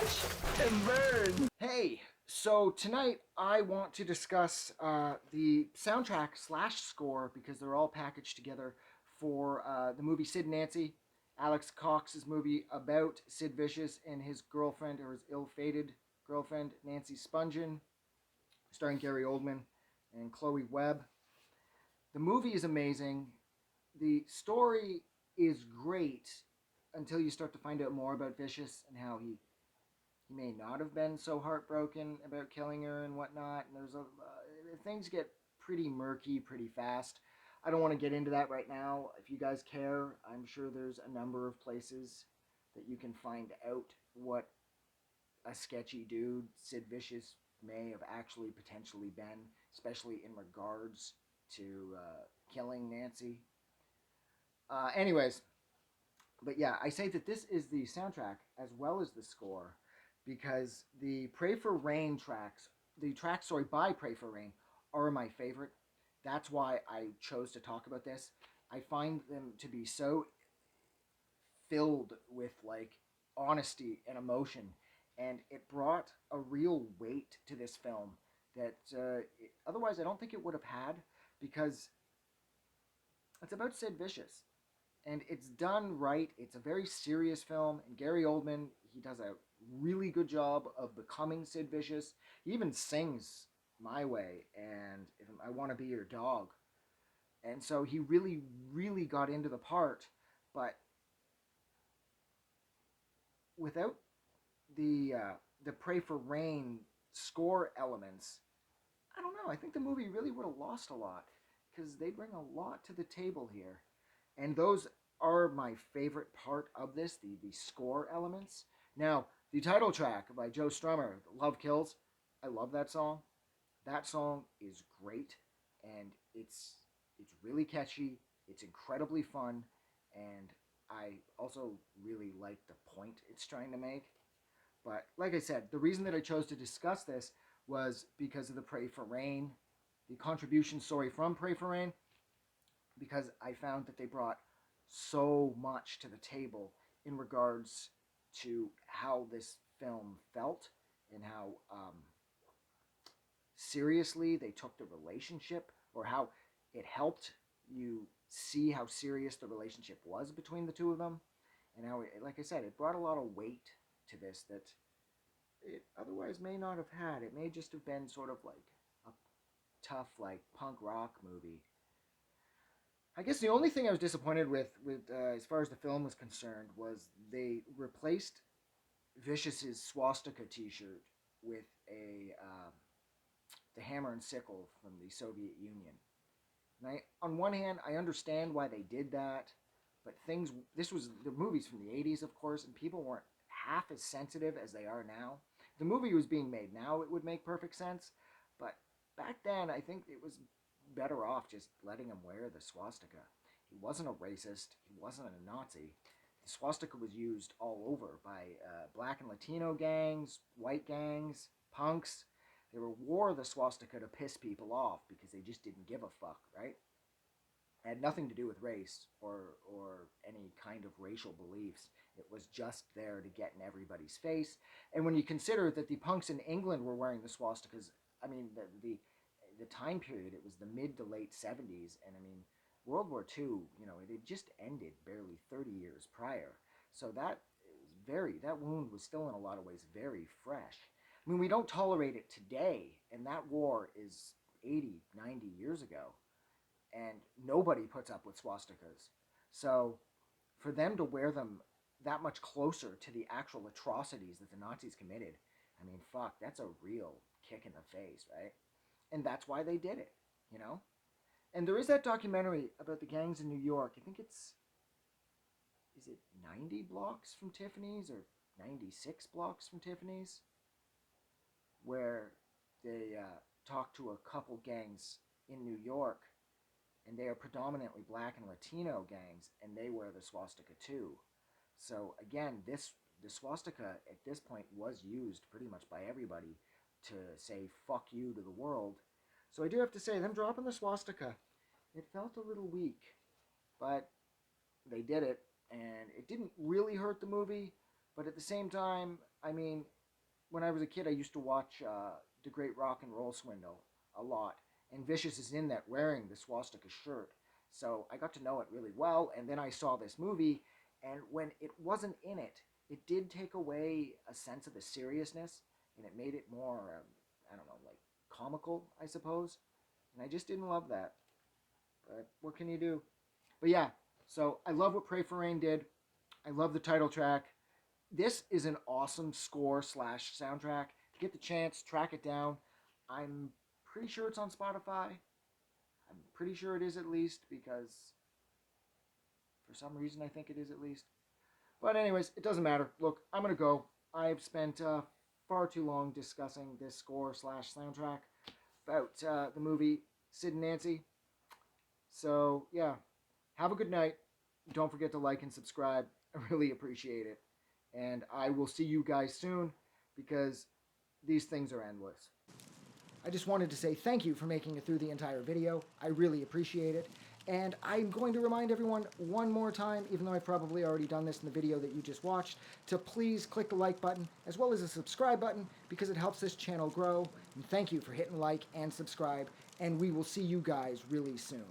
watch and burn. Hey, so tonight I want to discuss the soundtrack slash score because they're all packaged together for the movie Sid and Nancy, Alex Cox's movie about Sid Vicious and his girlfriend, or his ill-fated girlfriend, Nancy Spungen, starring Gary Oldman and Chloe Webb. The movie is amazing. The story is great until you start to find out more about Vicious and how he may not have been so heartbroken about killing her and whatnot. And things get pretty murky pretty fast. I don't want to get into that right now. If you guys care, I'm sure there's a number of places that you can find out what a sketchy dude Sid Vicious may have actually potentially been, especially in regards to killing Nancy. Anyways, but yeah, I say that this is the soundtrack as well as the score because the Pray for Rain tracks, the tracks, sorry, by Pray for Rain, are my favorite. That's why I chose to talk about this. I find them to be so filled with like honesty and emotion, and it brought a real weight to this film that otherwise I don't think it would have had because it's about Sid Vicious and it's done right. It's a very serious film, and Gary Oldman, he does a really good job of becoming Sid Vicious. He even sings "My Way" and "If I Want to Be Your Dog," and so he really, really got into the part. But without the "Pray for Rain" score elements, I don't know. I think the movie really would have lost a lot because they bring a lot to the table here, and those are my favorite part of this, the score elements. Now, the title track by Joe Strummer, "Love Kills," I love that song. That song is great, and it's really catchy. It's incredibly fun, and I also really like the point it's trying to make. But like I said, the reason that I chose to discuss this was because of the Pray for Rain, the contribution story from Pray for Rain, because I found that they brought so much to the table in regards to how this film felt and how seriously they took the relationship, or how it helped you see how serious the relationship was between the two of them, and how, like I said, it brought a lot of weight to this that it otherwise may not have had. It may just have been sort of like a tough, like, punk rock movie. I guess the only thing I was disappointed with as far as the film was concerned, was they replaced Vicious's swastika T-shirt with a the hammer and sickle from the Soviet Union. And on one hand, I understand why they did that, but things. This was the movies from the '80s, of course, and people weren't half as sensitive as they are now. If the movie was being made now, it would make perfect sense, but back then, I think it was better off just letting him wear the swastika. He wasn't a racist. He wasn't a Nazi. The swastika was used all over by black and Latino gangs, white gangs, punks. They wore the swastika to piss people off because they just didn't give a fuck, right? It had nothing to do with race or any kind of racial beliefs. It was just there to get in everybody's face. And when you consider that the punks in England were wearing the swastikas, I mean the time period, it was the mid to late '70s, and I mean World War II, it had just ended barely 30 years prior. So that wound was still in a lot of ways very fresh. I mean, we don't tolerate it today, and that war is 80, 90 years ago, and nobody puts up with swastikas. So for them to wear them that much closer to the actual atrocities that the Nazis committed, I mean, fuck, that's a real kick in the face, right? And that's why they did it. And there is that documentary about the gangs in New York. I think is it 90 blocks from Tiffany's or 96 blocks from Tiffany's, where they talk to a couple gangs in New York, and they are predominantly black and Latino gangs, and they wear the swastika too. So again, the swastika at this point was used pretty much by everybody to say fuck you to the world. So I do have to say, them dropping the swastika, it felt a little weak, but they did it, and it didn't really hurt the movie. But at the same time, I mean, when I was a kid, I used to watch The Great Rock and Roll Swindle a lot. And Vicious is in that wearing the swastika shirt. So I got to know it really well. And then I saw this movie, and when it wasn't in it, it did take away a sense of the seriousness, and it made it more, I don't know, like comical, I suppose. And I just didn't love that. But what can you do? But yeah, so I love what Pray for Rain did. I love the title track. This is an awesome score slash soundtrack. If you get the chance, track it down. I'm pretty sure it's on Spotify. I'm pretty sure it is at least because for some reason I think it is at least. But anyways, it doesn't matter. Look, I'm gonna go. I've spent far too long discussing this score slash soundtrack about the movie Sid and Nancy. So yeah, have a good night. Don't forget to like and subscribe. I really appreciate it. And I will see you guys soon because these things are endless. I just wanted to say thank you for making it through the entire video. I really appreciate it. And I'm going to remind everyone one more time, even though I've probably already done this in the video that you just watched, to please click the like button as well as the subscribe button because it helps this channel grow. And thank you for hitting like and subscribe. And we will see you guys really soon.